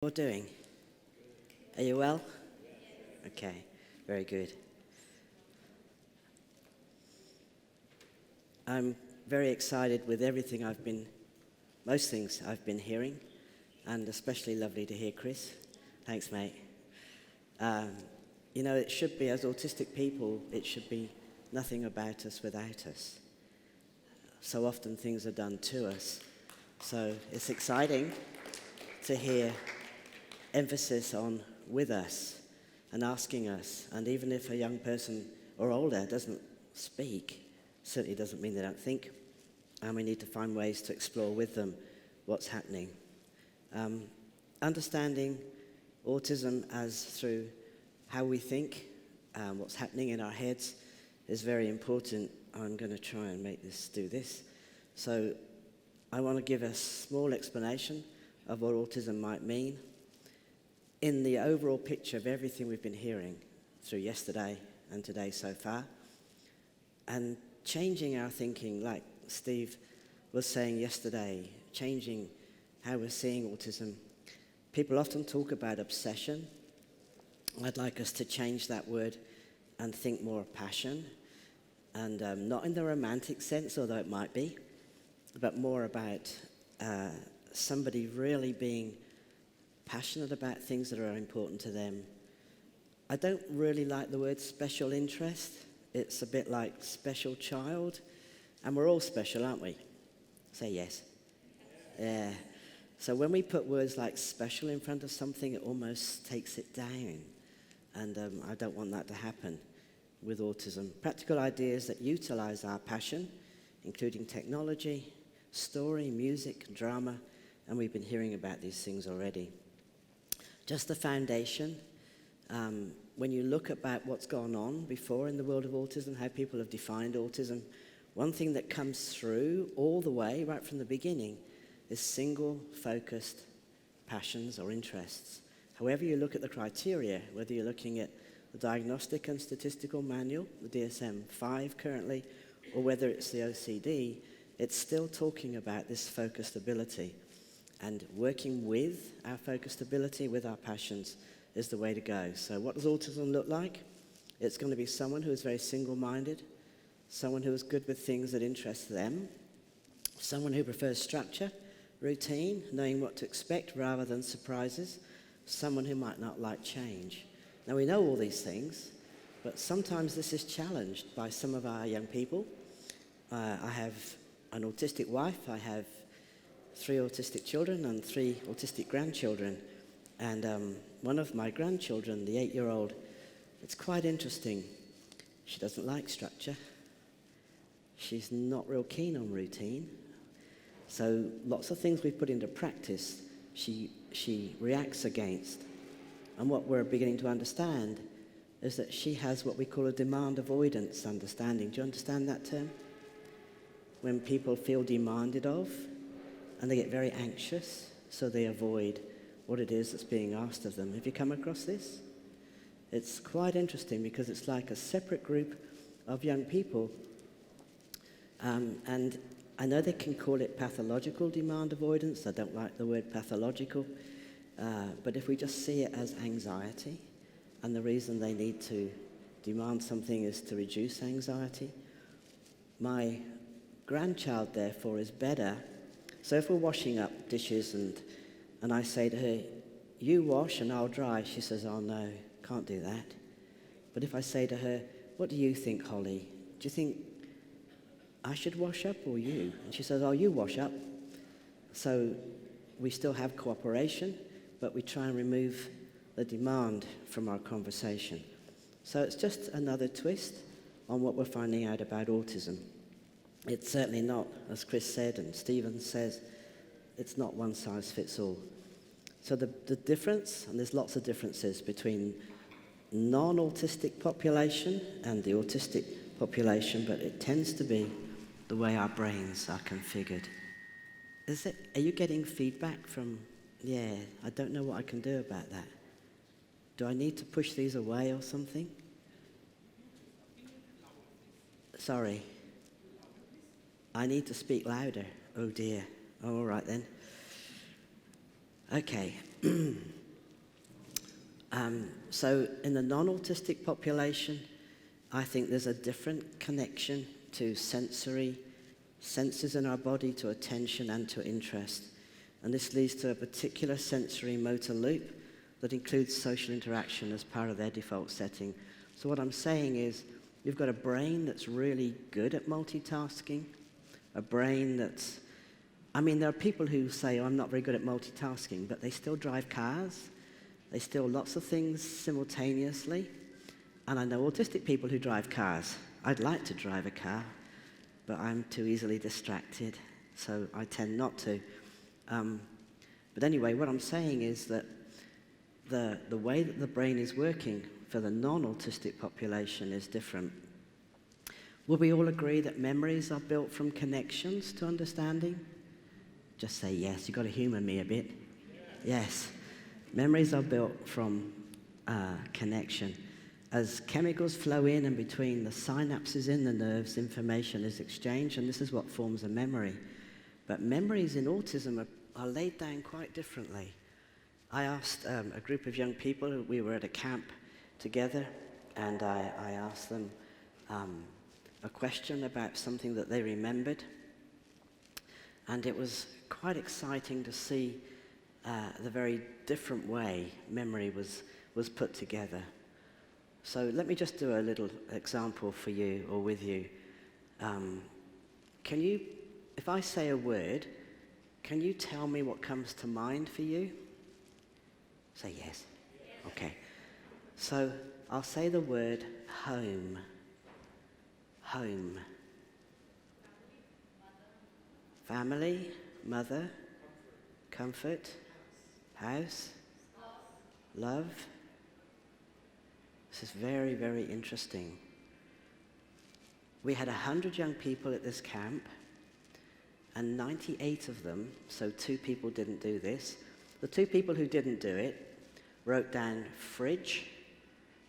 What are you doing? Are you well? Okay, very good. I'm very excited with most things I've been hearing, and especially lovely to hear Chris. Thanks, mate. It should be, as autistic people, it should be nothing about us without us. So often things are done to us. So it's exciting to hear emphasis on with us and asking us. And even if a young person or older doesn't speak, certainly doesn't mean they don't think. And we need to find ways to explore with them what's happening. Understanding autism as through how we think, what's happening in our heads is very important. I'm going to try and make this do this. So I want to give a small explanation of what autism might mean in the overall picture of everything we've been hearing through yesterday and today so far, and changing our thinking, like Steve was saying yesterday, changing how we're seeing autism. People often talk about obsession. I'd like us to change that word and think more of passion, and not in the romantic sense, although it might be, but more about somebody really being passionate about things that are important to them. I don't really like the word special interest. It's a bit like special child, and we're all special, aren't we? Say yes. Yeah. So when we put words like special in front of something, it almost takes it down, and I don't want that to happen with autism. Practical ideas that utilize our passion, including technology, story, music, drama, and we've been hearing about these things already. Just the foundation. When you look about what's gone on before in the world of autism, how people have defined autism, one thing that comes through all the way, right from the beginning, is single-focused passions or interests. However you look at the criteria, whether you're looking at the Diagnostic and Statistical Manual, the DSM-5 currently, or whether it's the OCD, it's still talking about this focused ability. And working with our focused ability, with our passions, is the way to go. So what does autism look like? It's going to be someone who is very single-minded, someone who is good with things that interest them, someone who prefers structure, routine, knowing what to expect rather than surprises, someone who might not like change. Now, we know all these things, but sometimes this is challenged by some of our young people. I have an autistic wife, I have 3 autistic children and 3 autistic grandchildren. And one of my grandchildren, the 8-year-old, it's quite interesting. She doesn't like structure. She's not real keen on routine. So lots of things we put into practice, she reacts against. And what we're beginning to understand is that she has what we call a demand avoidance understanding. Do you understand that term? When people feel demanded of, and they get very anxious, so they avoid what it is that's being asked of them. Have you come across this? It's quite interesting because it's like a separate group of young people. And I know they can call it pathological demand avoidance. I don't like the word pathological. But if we just see it as anxiety, and the reason they need to demand something is to reduce anxiety, my grandchild, therefore, is better. So if we're washing up dishes and I say to her, you wash and I'll dry, she says, oh no, can't do that. But if I say to her, what do you think, Holly? Do you think I should wash up or you? And she says, oh, you wash up. So we still have cooperation, but we try and remove the demand from our conversation. So it's just another twist on what we're finding out about autism. It's certainly not, as Chris said and Stephen says, it's not one size fits all. So the difference, and there's lots of differences between non-autistic population and the autistic population, but it tends to be the way our brains are configured. Are you getting feedback from, yeah, I don't know what I can do about that. Do I need to push these away or something? Sorry. I need to speak louder. Oh dear. Oh, all right then. Okay. So in the non-autistic population, I think there's a different connection to senses in our body, to attention and to interest. And this leads to a particular sensory motor loop that includes social interaction as part of their default setting. So what I'm saying is, you've got a brain that's really good at multitasking, a brain that's, there are people who say, oh, I'm not very good at multitasking, but they still drive cars. They still lots of things simultaneously. And I know autistic people who drive cars. I'd like to drive a car, but I'm too easily distracted, so I tend not to. But anyway, what I'm saying is that the way that the brain is working for the non-autistic population is different. Would we all agree that memories are built from connections to understanding? Just say yes. You've got to humor me a bit. Yes. Memories are built from connection. As chemicals flow in and between the synapses in the nerves, information is exchanged, and this is what forms a memory. But memories in autism are laid down quite differently. I asked a group of young people, we were at a camp together, and I asked them a question about something that they remembered. And it was quite exciting to see the very different way memory was put together. So let me just do a little example for you or with you. If I say a word, can you tell me what comes to mind for you? Say yes. Okay. So I'll say the word home. Home. Family, mother, comfort, house, love. This is very, very interesting. We had 100 young people at this camp, and 98 of them, so 2 people didn't do this. The 2 people who didn't do it wrote down fridge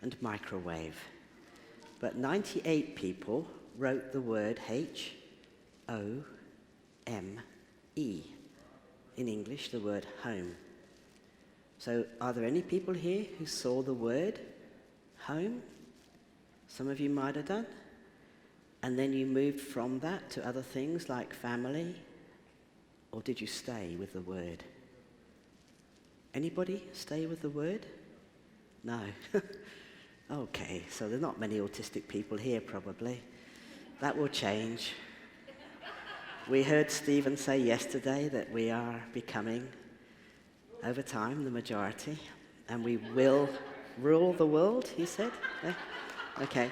and microwave. But 98 people wrote the word H-O-M-E. In English, the word home. So are there any people here who saw the word home? Some of you might have done. And then you moved from that to other things like family? Or did you stay with the word? Anybody stay with the word? No. Okay, so there are not many autistic people here probably. That will change. We heard Stephen say yesterday that we are becoming, over time, the majority, and we will rule the world, he said. Yeah? Okay.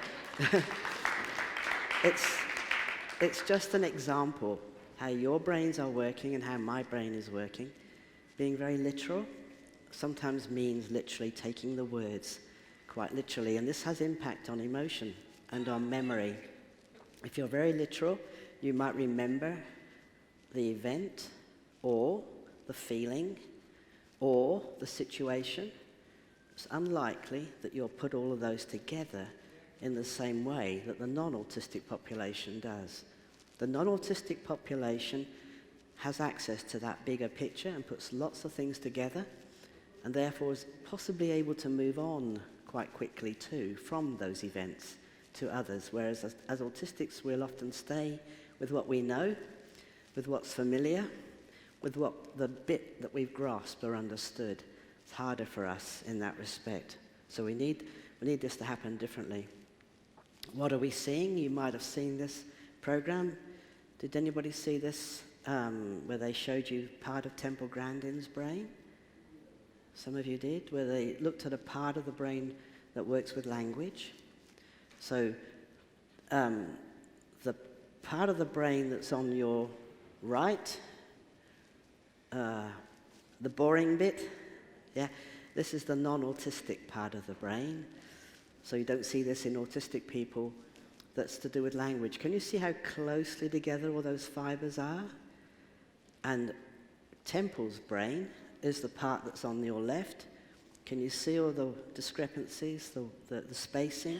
It's just an example how your brains are working and how my brain is working. Being very literal sometimes means literally taking the words quite literally, and this has impact on emotion and on memory. If you're very literal, you might remember the event or the feeling or the situation. It's unlikely that you'll put all of those together in the same way that the non-autistic population does. The non-autistic population has access to that bigger picture and puts lots of things together, and therefore is possibly able to move on quite quickly too from those events to others, whereas as autistics we'll often stay with what we know, with what's familiar, with what the bit that we've grasped or understood. It's harder for us in that respect. So we need this to happen differently. What are we seeing? You might have seen this program. Did anybody see this where they showed you part of Temple Grandin's brain? Some of you did, where they looked at a part of the brain that works with language. So the part of the brain that's on your right, the boring bit, yeah, this is the non-autistic part of the brain. So you don't see this in autistic people. That's to do with language. Can you see how closely together all those fibers are? And Temple's brain is the part that's on your left. Can you see all the discrepancies, the spacing?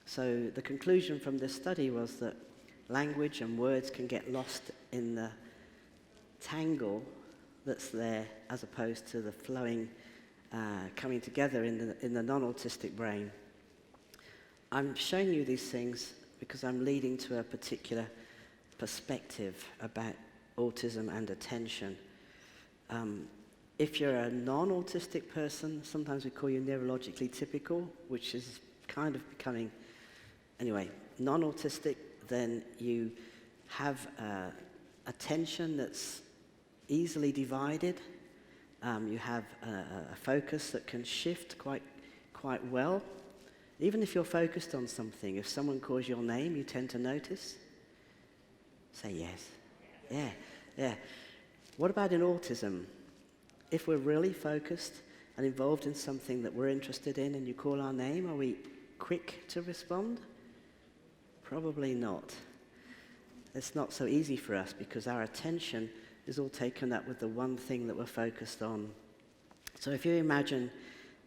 So the conclusion from this study was that language and words can get lost in the tangle that's there as opposed to the flowing, coming together in the non-autistic brain. I'm showing you these things because I'm leading to a particular perspective about autism and attention. If you're a non-autistic person, sometimes we call you neurologically typical, which is kind of becoming, anyway, non-autistic, then you have attention that's easily divided. You have a focus that can shift quite well. Even if you're focused on something, if someone calls your name, you tend to notice. Say yes. Yeah. What about in autism? If we're really focused and involved in something that we're interested in and you call our name, are we quick to respond? Probably not. It's not so easy for us because our attention is all taken up with the one thing that we're focused on. So if you imagine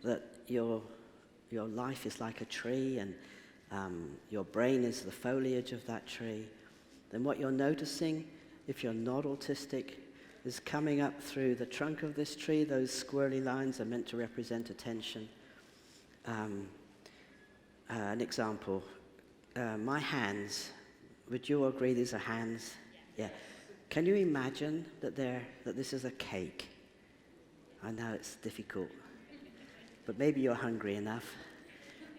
that your life is like a tree and your brain is the foliage of that tree, then what you're noticing, if you're not autistic, is coming up through the trunk of this tree. Those squirrely lines are meant to represent attention. An example, my hands, would you agree these are hands? Yeah. Can you imagine that this is a cake? I know it's difficult, but maybe you're hungry enough.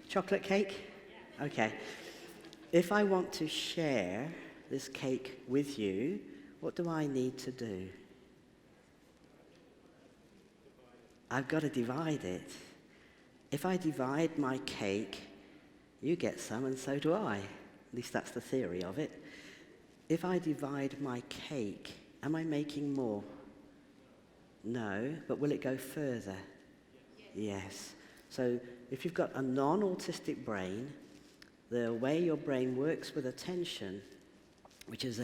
Chocolate cake? Okay. If I want to share this cake with you, what do I need to do? I've got to divide it. If I divide my cake, you get some and so do I. At least that's the theory of it. If I divide my cake, am I making more? No, but will it go further? Yes. So if you've got a non-autistic brain, the way your brain works with attention, which is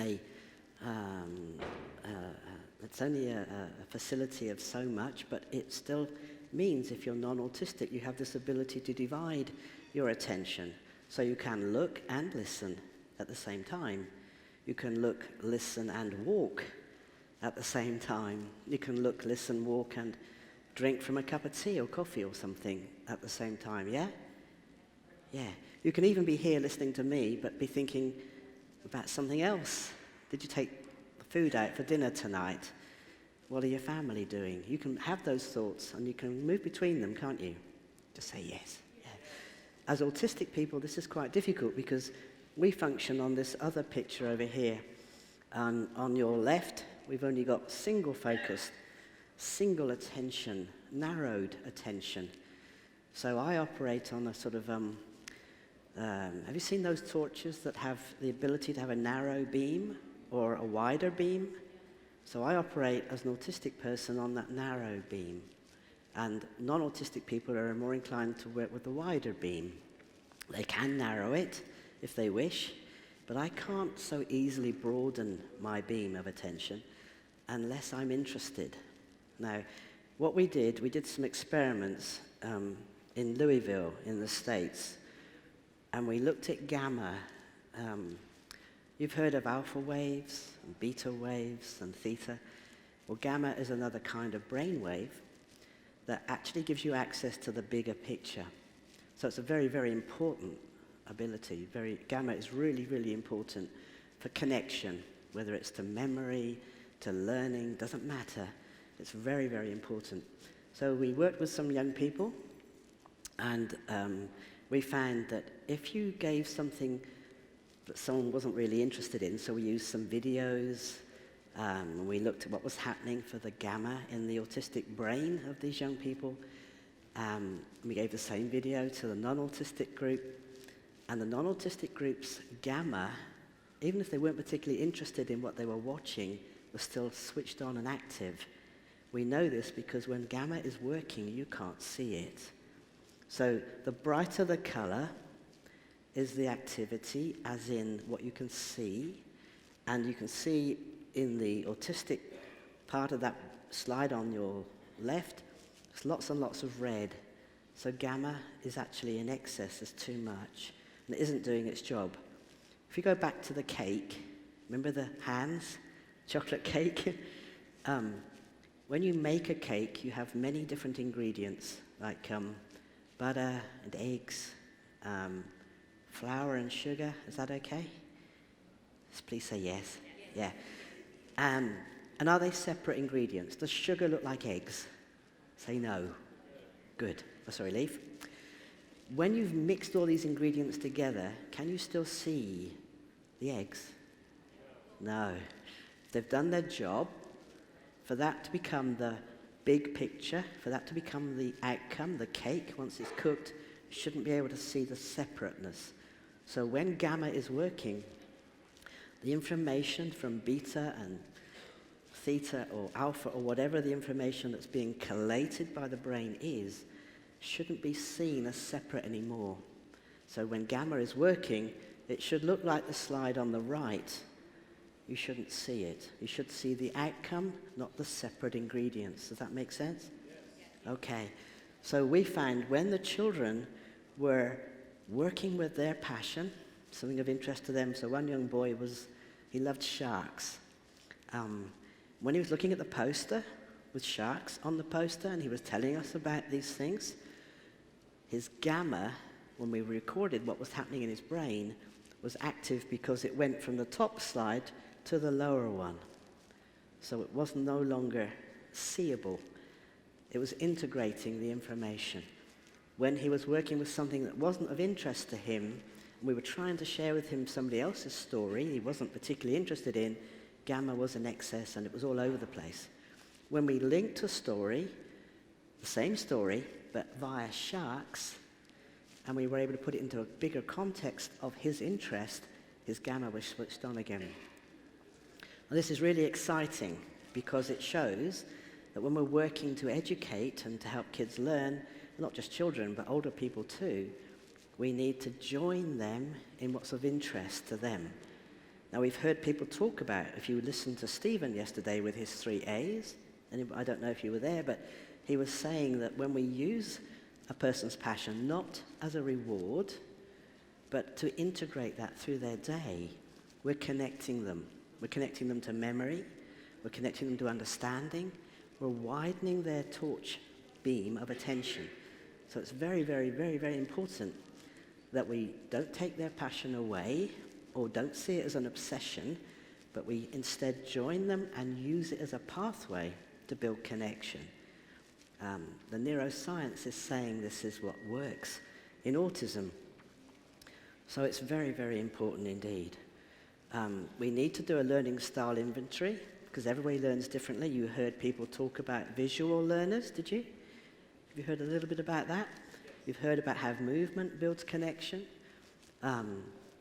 it's only a facility of so much, but it still means if you're non-autistic, you have this ability to divide your attention. So you can look and listen at the same time. You can look, listen, and walk at the same time. You can look, listen, walk, and drink from a cup of tea or coffee or something at the same time, yeah? Yeah. You can even be here listening to me, but be thinking about something else. Did you take food out for dinner tonight? What are your family doing? You can have those thoughts, and you can move between them, can't you? Just say yes. Yeah. As autistic people, this is quite difficult because we function on this other picture over here. On your left, we've only got single focus, single attention, narrowed attention. So I operate on a sort of, have you seen those torches that have the ability to have a narrow beam or a wider beam? So I operate as an autistic person on that narrow beam. And non-autistic people are more inclined to work with the wider beam. They can narrow it if they wish, but I can't so easily broaden my beam of attention unless I'm interested. Now, what we did some experiments in Louisville in the States, and we looked at gamma. You've heard of alpha waves, and beta waves, and theta. Well, gamma is another kind of brain wave that actually gives you access to the bigger picture. So it's a very, very important ability. Gamma is really, really important for connection, whether it's to memory, to learning, doesn't matter. It's very, very important. So we worked with some young people, and we found that if you gave something that someone wasn't really interested in, so we used some videos, and we looked at what was happening for the gamma in the autistic brain of these young people. We gave the same video to the non-autistic group, and the non-autistic group's gamma, even if they weren't particularly interested in what they were watching, was still switched on and active. We know this because when gamma is working, you can't see it. So the brighter the color is the activity, as in what you can see, and you can see in the autistic part of that slide on your left, there's lots and lots of red. So gamma is actually in excess, there's too much, and it isn't doing its job. If you go back to the cake, remember the hands, chocolate cake? when you make a cake, you have many different ingredients, like butter and eggs, flour and sugar. Is that okay? Please say yes. Yeah. And are they separate ingredients? Does sugar look like eggs? Say no. Good. Oh, sorry, leave. When you've mixed all these ingredients together, can you still see the eggs? No. They've done their job. For that to become the big picture, for that to become the outcome, the cake, once it's cooked, you shouldn't be able to see the separateness. So when gamma is working, the information from beta and theta or alpha or whatever the information that's being collated by the brain is, shouldn't be seen as separate anymore. So when gamma is working, it should look like the slide on the right. You shouldn't see it. You should see the outcome, not the separate ingredients. Does that make sense? Yes. Okay. So we found when the children were working with their passion, something of interest to them. So one young boy he loved sharks. When he was looking at the poster with sharks on the poster and he was telling us about these things, his gamma, when we recorded what was happening in his brain, was active because it went from the top slide to the lower one. So it was no longer seeable. It was integrating the information. When he was working with something that wasn't of interest to him, and we were trying to share with him somebody else's story he wasn't particularly interested in, gamma was in excess and it was all over the place. When we linked a story, the same story, but via sharks, and we were able to put it into a bigger context of his interest, his gamma was switched on again. Now, this is really exciting because it shows that when we're working to educate and to help kids learn, not just children, but older people too, we need to join them in what's of interest to them. Now, we've heard people talk about, if you listened to Stephen yesterday with his 3 A's, and I don't know if you were there, but he was saying that when we use a person's passion, not as a reward, but to integrate that through their day, we're connecting them. We're connecting them to memory. We're connecting them to understanding. We're widening their torch beam of attention. So it's very, very, very, very important that we don't take their passion away or don't see it as an obsession, but we instead join them and use it as a pathway to build connection. The neuroscience is saying this is what works in autism. So it's very, very important indeed. We need to do a learning style inventory because everybody learns differently. You heard people talk about visual learners, did you? Have you heard a little bit about that? You've heard about how movement builds connection.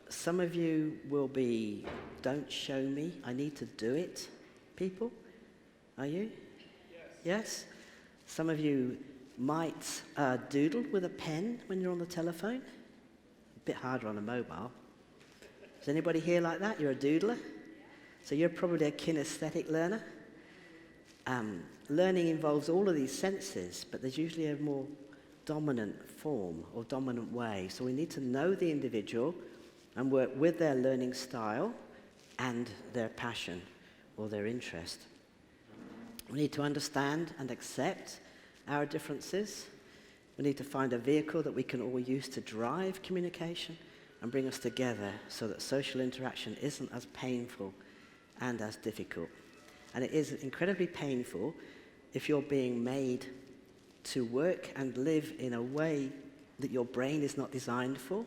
Some of you will be, don't show me, I need to do it, people. Are you? Yes? Some of you might doodle with a pen when you're on the telephone. A bit harder on a mobile. Is anybody here like that? You're a doodler? So you're probably a kinesthetic learner. Learning involves all of these senses, but there's usually a more dominant form or dominant way. So we need to know the individual and work with their learning style and their passion or their interest. We need to understand and accept our differences. We need to find a vehicle that we can all use to drive communication and bring us together so that social interaction isn't as painful and as difficult. And it is incredibly painful if you're being made to work and live in a way that your brain is not designed for.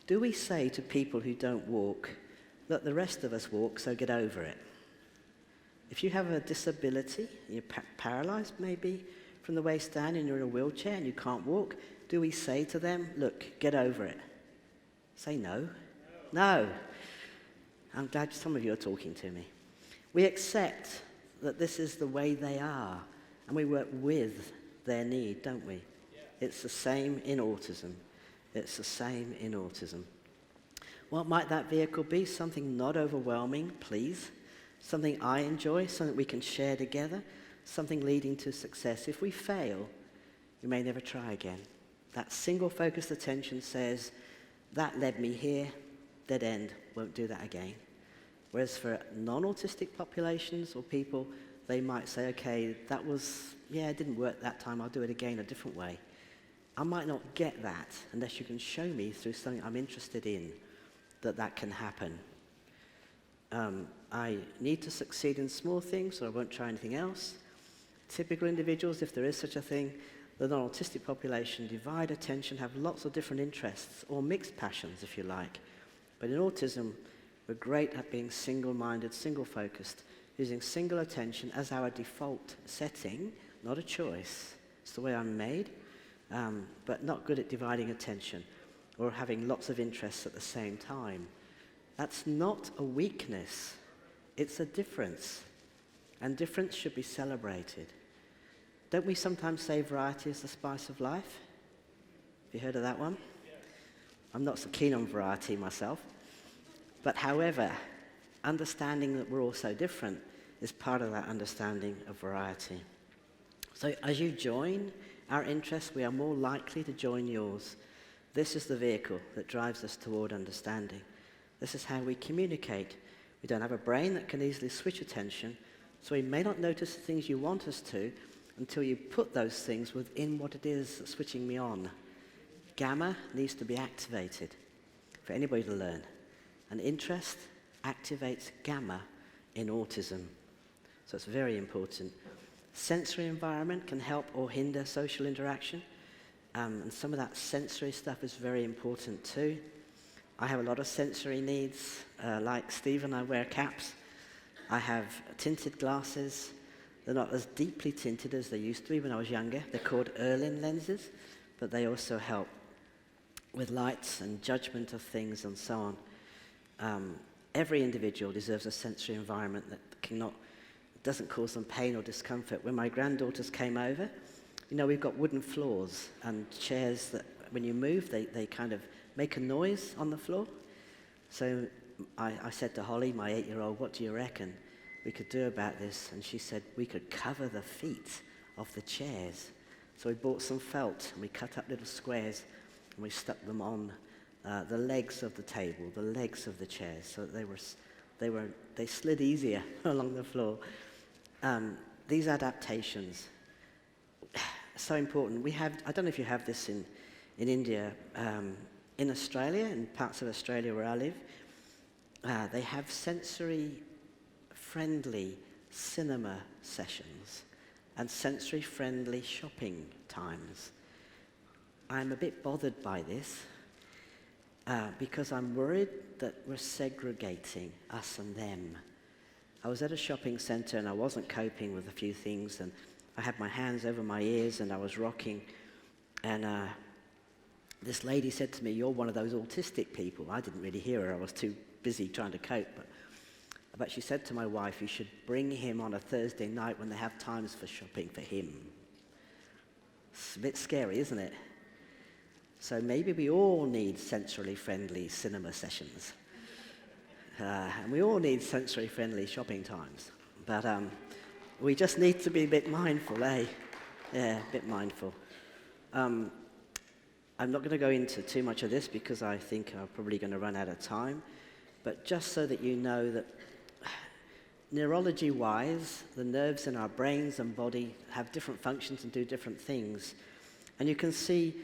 Do we say to people who don't walk, look, the rest of us walk, so get over it? If you have a disability, you're paralyzed maybe from the waist down and you're in a wheelchair and you can't walk, do we say to them, look, get over it? Say no. No. I'm glad some of you are talking to me. We accept that this is the way they are and we work with their need, don't we? Yeah. It's the same in autism. It's the same in autism. What might that vehicle be? Something not overwhelming, please. Something I enjoy, something we can share together, something leading to success. If we fail, we may never try again. That single-focused attention says, that led me here, dead end, won't do that again. Whereas for non-autistic populations or people, they might say, okay, that was, yeah, it didn't work that time, I'll do it again a different way. I might not get that unless you can show me through something I'm interested in that can happen. I need to succeed in small things, or I won't try anything else. Typical individuals, if there is such a thing, the non-autistic population divide attention, have lots of different interests, or mixed passions, if you like. But in autism, we're great at being single-minded, single-focused, using single attention as our default setting, not a choice. It's the way I'm made, but not good at dividing attention or having lots of interests at the same time. That's not a weakness. It's a difference. And difference should be celebrated. Don't we sometimes say variety is the spice of life? Have you heard of that one? I'm not so keen on variety myself. But however, understanding that we're all so different is part of that understanding of variety. So as you join our interests, we are more likely to join yours. This is the vehicle that drives us toward understanding. This is how we communicate. We don't have a brain that can easily switch attention, so we may not notice the things you want us to until you put those things within what it is that's switching me on. Gamma needs to be activated for anybody to learn. An interest activates gamma in autism. So it's very important. Sensory environment can help or hinder social interaction. And some of that sensory stuff is very important too. I have a lot of sensory needs. Like Stephen, I wear caps. I have tinted glasses. They're not as deeply tinted as they used to be when I was younger. They're called Erlin lenses, but they also help with lights and judgment of things and so on. Every individual deserves a sensory environment that doesn't cause them pain or discomfort. When my granddaughters came over, we've got wooden floors and chairs that when you move, they kind of make a noise on the floor. So I said to Holly, my 8-year-old, what do you reckon we could do about this? And she said, we could cover the feet of the chairs. So we bought some felt and we cut up little squares and we stuck them on the legs of the table, the legs of the chairs, so that they slid easier along the floor. These adaptations, so important. I don't know if you have this in India, in Australia, in parts of Australia where I live, they have sensory-friendly cinema sessions and sensory-friendly shopping times. I'm a bit bothered by this because I'm worried that we're segregating us and them. I was at a shopping centre and I wasn't coping with a few things, and I had my hands over my ears and I was rocking, and this lady said to me, you're one of those autistic people. I didn't really hear her. I was too busy trying to cope. But she said to my wife, you should bring him on a Thursday night when they have times for shopping for him. It's a bit scary, isn't it? So maybe we all need sensorily friendly cinema sessions. And we all need sensory friendly shopping times. But we just need to be a bit mindful, eh? Yeah, a bit mindful. I'm not going to go into too much of this because I think I'm probably going to run out of time. But just so that you know that neurology-wise, the nerves in our brains and body have different functions and do different things. And you can see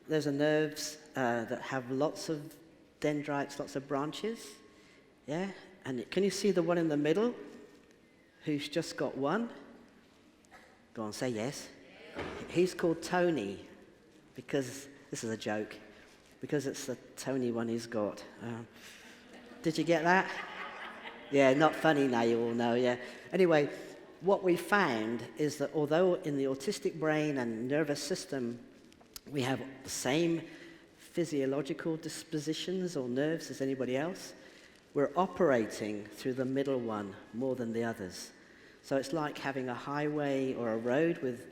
there's nerves that have lots of dendrites, lots of branches. Yeah? And can you see the one in the middle who's just got one? Go on, say yes. He's called Tony because, this is a joke, because it's the Tony one he's got. Did you get that? Yeah, not funny now, you all know, yeah. Anyway, what we found is that although in the autistic brain and nervous system we have the same physiological dispositions or nerves as anybody else, we're operating through the middle one more than the others. So it's like having a highway or a road with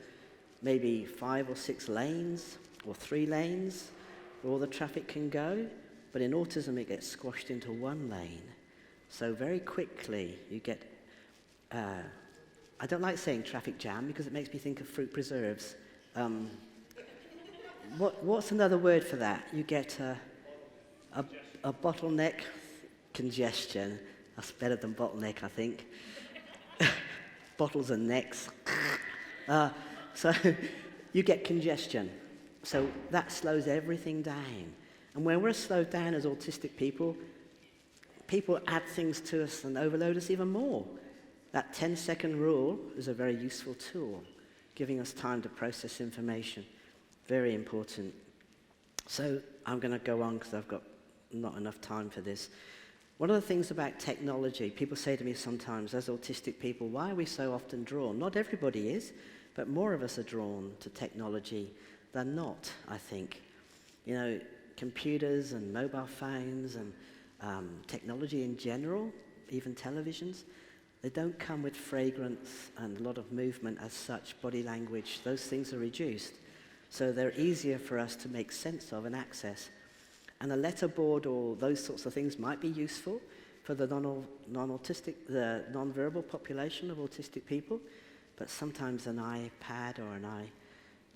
maybe 5 or 6 lanes or 3 lanes where all the traffic can go, but in autism it gets squashed into one lane. So very quickly you get, I don't like saying traffic jam because it makes me think of fruit preserves. What's another word for that? You get a bottleneck congestion. That's better than bottleneck, I think. bottles and necks. So you get congestion. So that slows everything down. And when we're slowed down as autistic people, people add things to us and overload us even more. That 10-second rule is a very useful tool, giving us time to process information. Very important. So I'm going to go on because I've got not enough time for this. One of the things about technology, people say to me sometimes, as autistic people, why are we so often drawn? Not everybody is, but more of us are drawn to technology than not, I think. You know, computers and mobile phones and technology in general, even televisions, they don't come with fragrance and a lot of movement as such, body language. Those things are reduced. So they're easier for us to make sense of and access. And a letterboard or those sorts of things might be useful for the non-autistic, the non-verbal population of autistic people, but sometimes an iPad or an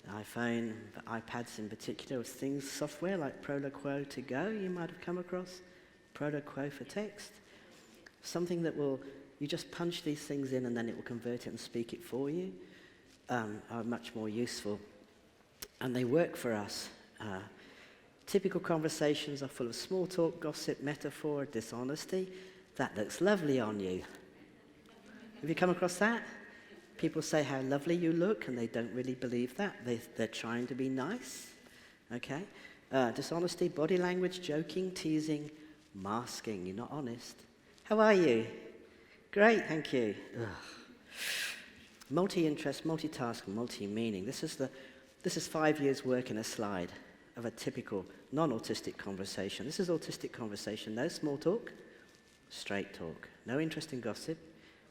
iPhone, but iPads in particular, with things, software like Proloquo to go, you might have come across, Proloquo for text, something that will, you just punch these things in and then it will convert it and speak it for you, are much more useful. And they work for us. Typical conversations are full of small talk, gossip, metaphor, dishonesty. That looks lovely on you. Have you come across that? People say how lovely you look, and they don't really believe that. They're trying to be nice. Okay? Dishonesty, body language, joking, teasing, masking. You're not honest. How are you? Great, thank you. Ugh. Multi-interest, multitasking, multi-meaning. This is 5 years' work in a slide of a typical non-autistic conversation. This is autistic conversation. No small talk, straight talk. No interest in gossip.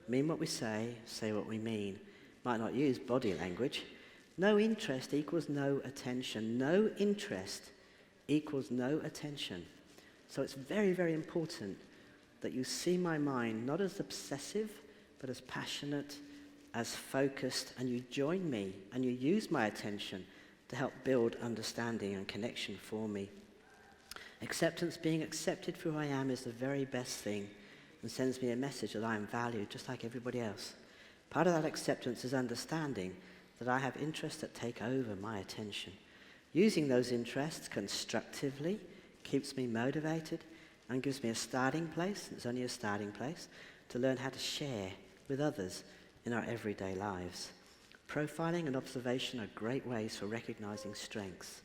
Mean what we say what we mean. Might not use body language. No interest equals no attention. No interest equals no attention. So it's very, very important that you see my mind not as obsessive, but as passionate, as focused, and you join me and you use my attention to help build understanding and connection for me. Acceptance, being accepted for who I am, is the very best thing and sends me a message that I am valued just like everybody else. Part of that acceptance is understanding that I have interests that take over my attention. Using those interests constructively keeps me motivated and gives me a starting place, it's only a starting place, to learn how to share with others in our everyday lives. Profiling and observation are great ways for recognizing strengths.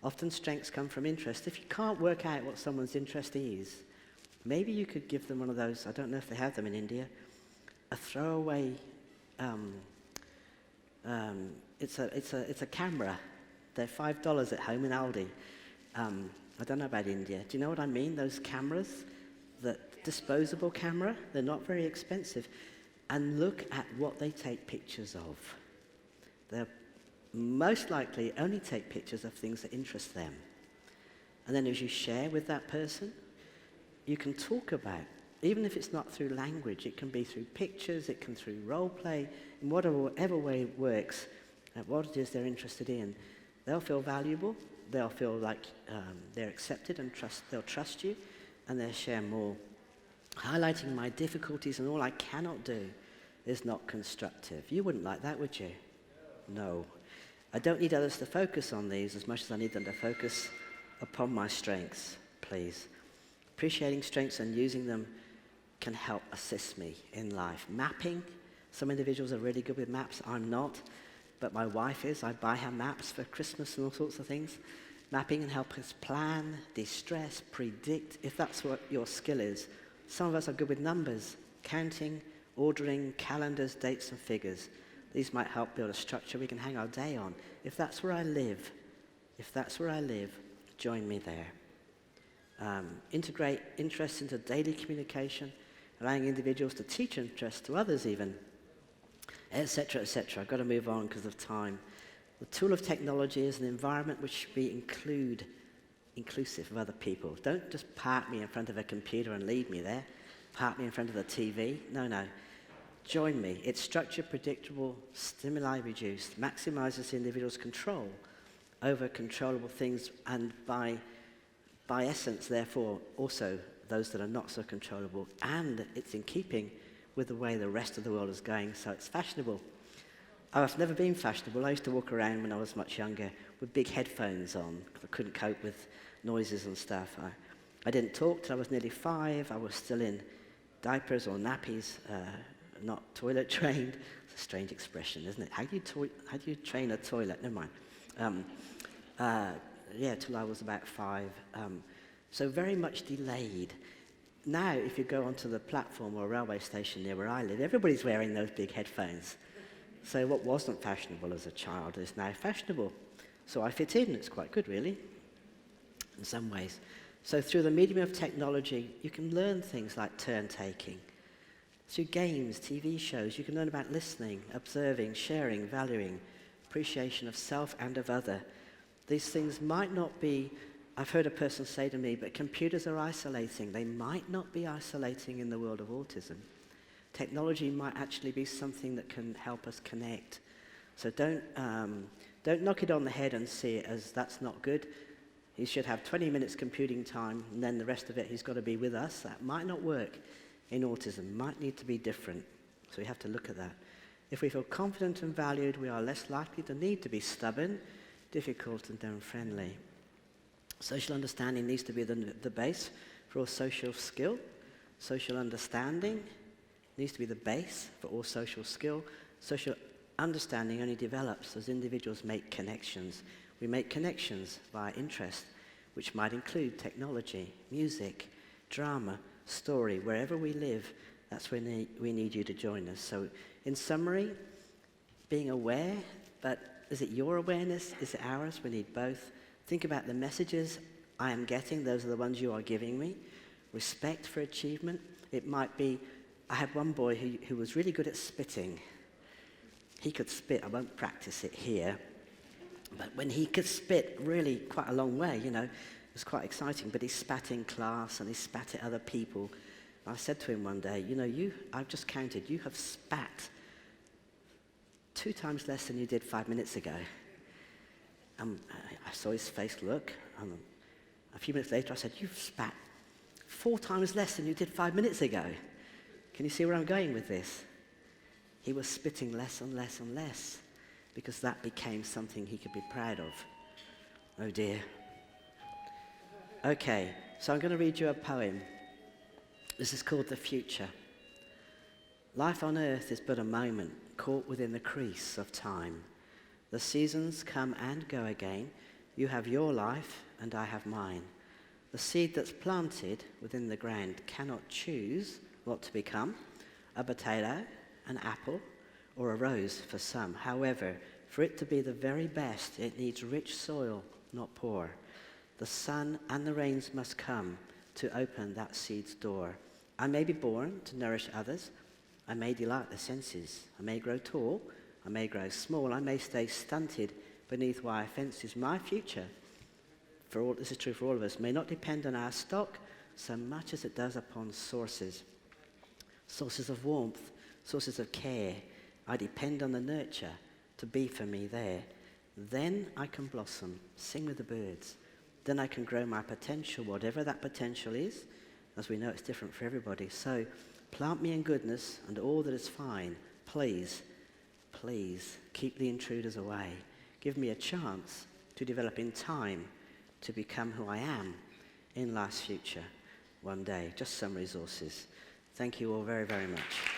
Often strengths come from interest. If you can't work out what someone's interest is, maybe you could give them one of those, I don't know if they have them in India, a throwaway, it's a camera. They're $5 at home in Aldi. I don't know about India. Do you know what I mean? Those cameras, the disposable camera, they're not very expensive. And look at what they take pictures of. They'll most likely only take pictures of things that interest them. And then as you share with that person, you can talk about, even if it's not through language, it can be through pictures, it can be through role play, in whatever way it works, at what it is they're interested in. They'll feel valuable, they'll feel like they're accepted and they'll trust you, and they'll share more. Highlighting my difficulties and all I cannot do is not constructive. You wouldn't like that, would you? No. I don't need others to focus on these as much as I need them to focus upon my strengths, please. Appreciating strengths and using them can help assist me in life. Mapping. Some individuals are really good with maps. I'm not, but my wife is. I buy her maps for Christmas and all sorts of things. Mapping can help us plan, de-stress, predict, if that's what your skill is. Some of us are good with numbers, counting, ordering, calendars, dates, and figures. These might help build a structure we can hang our day on. If that's where I live, join me there. Integrate interest into daily communication, allowing individuals to teach interest to others even, etc., etc. I've got to move on because of time. The tool of technology is an environment which should be inclusive of other people. Don't just park me in front of a computer and leave me there. Park me in front of the TV. No. Join me. It's structured, predictable, stimuli reduced, maximizes the individual's control over controllable things, and by essence, therefore, also those that are not so controllable. And it's in keeping with the way the rest of the world is going, so it's fashionable. I've never been fashionable. I used to walk around when I was much younger with big headphones on. I couldn't cope with noises and stuff. I didn't talk till I was nearly 5. I was still in diapers or nappies, not toilet trained. It's a strange expression, isn't it? How do you train a toilet? Never mind. Till I was about 5. So very much delayed. Now, if you go onto the platform or railway station near where I live, everybody's wearing those big headphones. So what wasn't fashionable as a child is now fashionable. So I fit in. It's quite good, really, in some ways. So through the medium of technology, you can learn things like turn-taking. Through games, TV shows, you can learn about listening, observing, sharing, valuing, appreciation of self and of other. These things might not be, I've heard a person say to me, but computers are isolating. They might not be isolating in the world of autism. Technology might actually be something that can help us connect. So don't knock it on the head and see it as that's not good. He should have 20 minutes computing time, and then the rest of it he's got to be with us. That might not work in autism, might need to be different. So we have to look at that. If we feel confident and valued, we are less likely to need to be stubborn, difficult, and unfriendly. Social understanding needs to be the base for all social skill. Social understanding needs to be the base for all social skill. Social understanding only develops as individuals make connections. We make connections via interest, which might include technology, music, drama, story. Wherever we live, that's when we need you to join us. So in summary, being aware, but is it your awareness? Is it ours? We need both. Think about the messages I am getting. Those are the ones you are giving me. Respect for achievement. It might be, I had one boy who was really good at spitting. He could spit. I won't practice it here. But when he could spit really quite a long way, it was quite exciting. But he spat in class and he spat at other people. I said to him one day, I've just counted, you have spat 2 times less than you did 5 minutes ago. I saw his face look. A few minutes later, I said, you've spat 4 times less than you did 5 minutes ago. Can you see where I'm going with this? He was spitting less and less and less because that became something he could be proud of. Oh dear. Okay, so I'm going to read you a poem. This is called The Future. Life on earth is but a moment caught within the crease of time. The seasons come and go again. You have your life and I have mine. The seed that's planted within the ground cannot choose what to become, a potato, an apple, or a rose for some. However, for it to be the very best, it needs rich soil, not poor. The sun and the rains must come to open that seed's door. I may be born to nourish others. I may delight the senses. I may grow tall. I may grow small. I may stay stunted beneath wire fences. My future, this is true for all of us, may not depend on our stock so much as it does upon sources. Sources of warmth, sources of care. I depend on the nurture to be for me there. Then I can blossom, sing with the birds. Then I can grow my potential, whatever that potential is. As we know, it's different for everybody. So plant me in goodness and all that is fine. Please, please keep the intruders away. Give me a chance to develop in time to become who I am in life's future one day. Just some resources. Thank you all very, very much.